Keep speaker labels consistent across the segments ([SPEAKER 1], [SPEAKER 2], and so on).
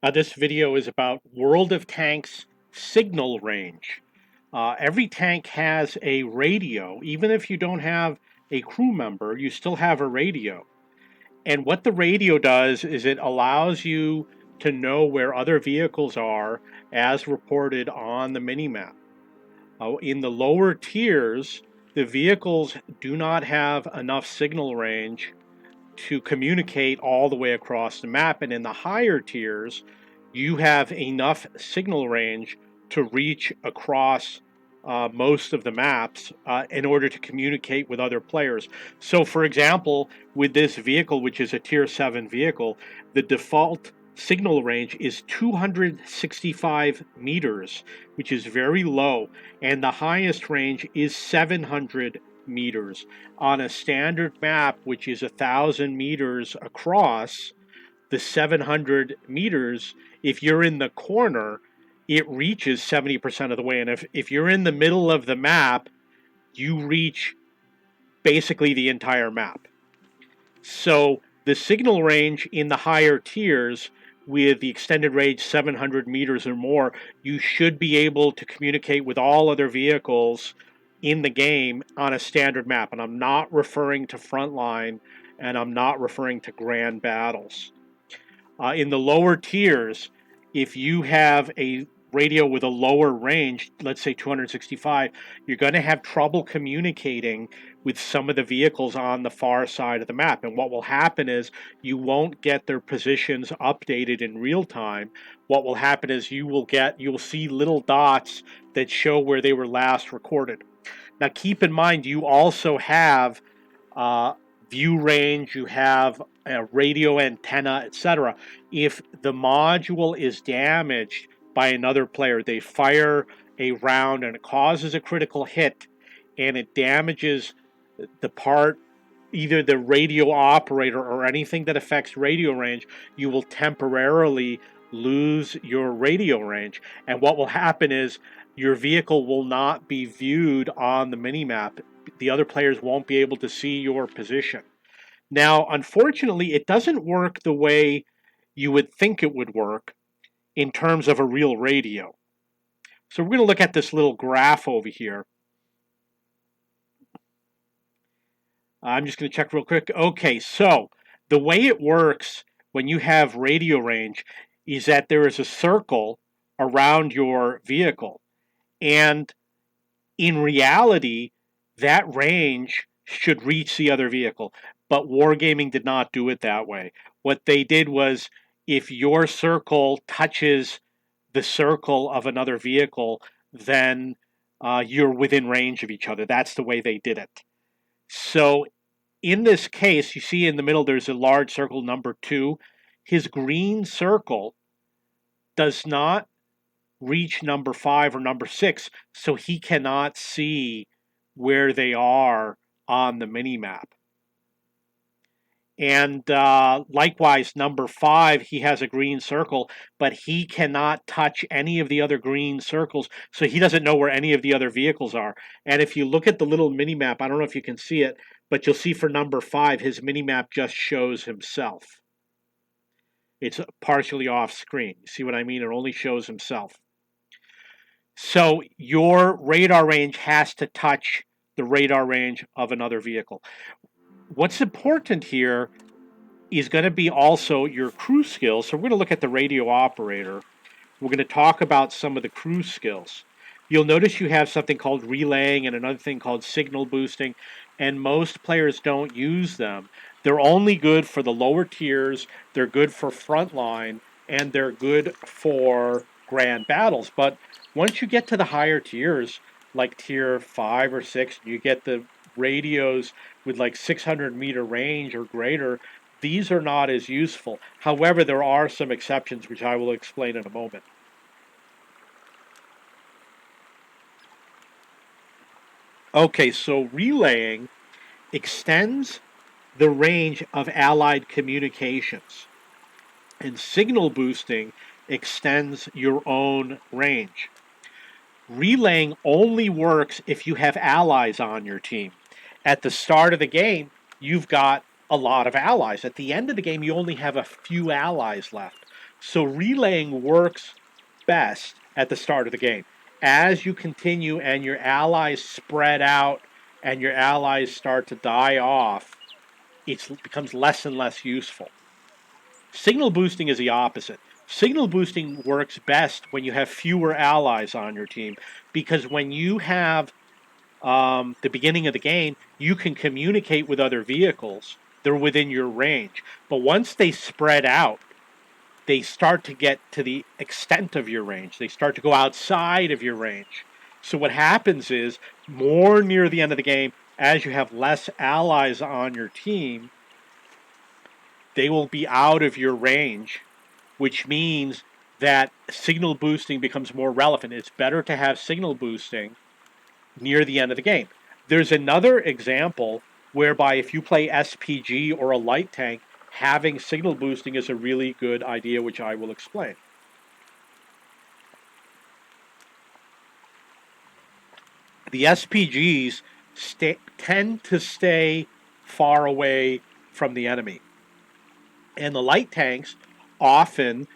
[SPEAKER 1] This video is about World of Tanks signal range. Every tank has a radio. Even if you don't have a crew member, you still have a radio. And what the radio does is it allows you to know where other vehicles are as reported on the minimap. In the lower tiers, the vehicles do not have enough signal range to communicate all the way across the map. And in the higher tiers, you have enough signal range to reach across most of the maps in order to communicate with other players. So, for example, with this vehicle, which is a tier 7 vehicle, the default signal range is 265 meters, which is very low, and the highest range is 700 meters. On a standard map, which is 1,000 meters across, the 700 meters, if you're in the corner, it reaches 70% of the way. And if you're in the middle of the map, you reach basically the entire map. So the signal range in the higher tiers, with the extended range 700 meters or more, you should be able to communicate with all other vehicles in the game on a standard map. And I'm not referring to Frontline, and I'm not referring to Grand Battles. In the lower tiers, if you have a radio with a lower range, let's say 265, you're going to have trouble communicating with some of the vehicles on the far side of the map. And what will happen is you won't get their positions updated in real time. What will happen is you'll see little dots that show where they were last recorded. Now keep in mind, you also have view range, you have a radio antenna, etc. If the module is damaged by another player, they fire a round and it causes a critical hit and it damages the part, either the radio operator or anything that affects radio range, you will temporarily lose your radio range. And what will happen is your vehicle will not be viewed on the minimap. The other players won't be able to see your position. Now, unfortunately, it doesn't work the way you would think it would work in terms of a real radio. So we're going to look at this little graph over here. I'm just going to check real quick. Okay, so the way it works when you have radio range is that there is a circle around your vehicle. And in reality, that range should reach the other vehicle. But Wargaming did not do it that way. What they did was, if your circle touches the circle of another vehicle, then you're within range of each other. That's the way they did it. So in this case, you see in the middle there's a large circle, number 2. His green circle does not reach number 5 or number 6, so he cannot see where they are on the minimap. And likewise, number 5, he has a green circle, but he cannot touch any of the other green circles, so he doesn't know where any of the other vehicles are. And if you look at the little minimap, I don't know if you can see it, but you'll see for number 5, his minimap just shows himself. It's partially off screen. You see what I mean? It only shows himself. So your radar range has to touch the radar range of another vehicle. What's important here is going to be also your crew skills. So we're going to look at the radio operator. We're going to talk about some of the crew skills. You'll notice you have something called relaying and another thing called signal boosting, and most players don't use them. They're only good for the lower tiers, they're good for frontline, and they're good for grand battles. But once you get to the higher tiers, like tier 5 or 6, you get the radios with like 600-meter range or greater. These are not as useful. However, there are some exceptions, which I will explain in a moment. Okay, so relaying extends the range of allied communications, and signal boosting extends your own range. Relaying only works if you have allies on your team. At the start of the game, you've got a lot of allies. At the end of the game, you only have a few allies left. So relaying works best at the start of the game. As you continue and your allies spread out and your allies start to die off, it becomes less and less useful. Signal boosting is the opposite. Signal boosting works best when you have fewer allies on your team, because when you have the beginning of the game, you can communicate with other vehicles. They're within your range. But once they spread out, they start to get to the extent of your range. They start to go outside of your range. So what happens is, more near the end of the game, as you have less allies on your team, they will be out of your range, which means that signal boosting becomes more relevant. It's better to have signal boosting near the end of the game. There's another example whereby if you play SPG or a light tank, having signal boosting is a really good idea, which I will explain. The SPGs tend to stay far away from the enemy, and the light tanks often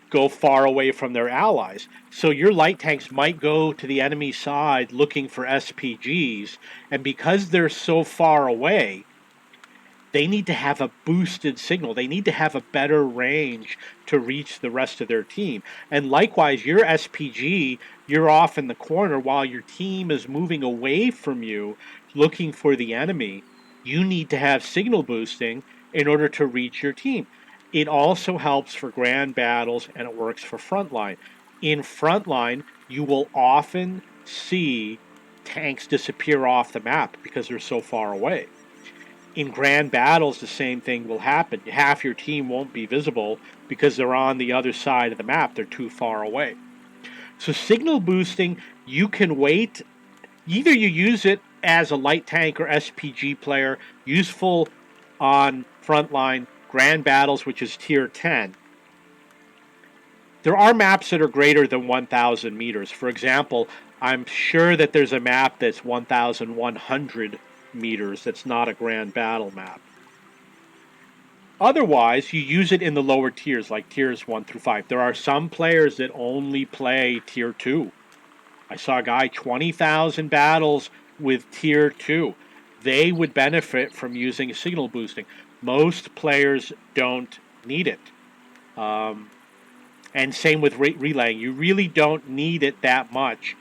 [SPEAKER 1] go far away from their allies. So your light tanks might go to the enemy side looking for SPGs, and because they're so far away, they need to have a boosted signal. They need to have a better range to reach the rest of their team. And likewise, your SPG, you're off in the corner while your team is moving away from you looking for the enemy. You need to have signal boosting in order to reach your team. It also helps for grand battles, and it works for frontline. In frontline, you will often see tanks disappear off the map because they're so far away. In grand battles, the same thing will happen. Half your team won't be visible because they're on the other side of the map. They're too far away. So signal boosting, you can wait. Either you use it as a light tank or SPG player, useful on frontline, grand battles, which is tier 10. There are maps that are greater than 1,000 meters. For example, I'm sure that there's a map that's 1,100 meters that's not a grand battle map. Otherwise, you use it in the lower tiers, like tiers 1 through 5. There are some players that only play tier 2. I saw a guy 20,000 battles with tier 2. They would benefit from using signal boosting. Most players don't need it. And same with relaying. You really don't need it that much.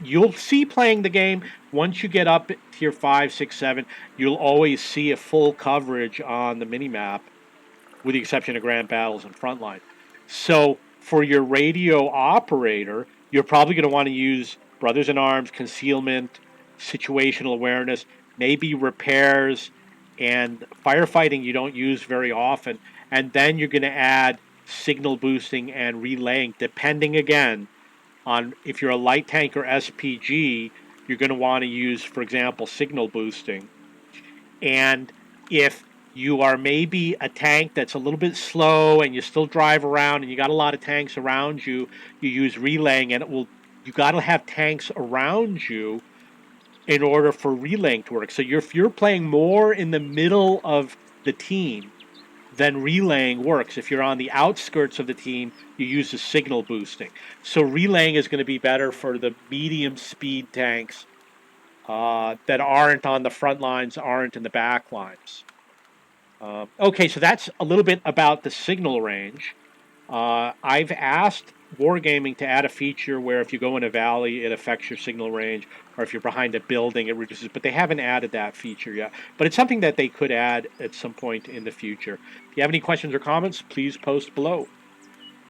[SPEAKER 1] You'll see playing the game, once you get up at tier 5, 6, 7, you'll always see a full coverage on the minimap, with the exception of grand battles and frontline. So for your radio operator, you're probably going to want to use Brothers in Arms, concealment, situational awareness, maybe repairs, and firefighting you don't use very often. And then you're going to add signal boosting and relaying, depending again on if you're a light tank or SPG, you're going to want to use, for example, signal boosting. And if you are maybe a tank that's a little bit slow and you still drive around and you got a lot of tanks around you, you use relaying, and you got to have tanks around you in order for relaying to work. So if you're playing more in the middle of the team, then relaying works. If you're on the outskirts of the team, you use the signal boosting. So relaying is going to be better for the medium speed tanks that aren't on the front lines, aren't in the back lines. Okay, so that's a little bit about the signal range. I've asked Wargaming to add a feature where if you go in a valley, it affects your signal range, or if you're behind a building, it reduces, but they haven't added that feature yet. But it's something that they could add at some point in the future. If you have any questions or comments, please post below.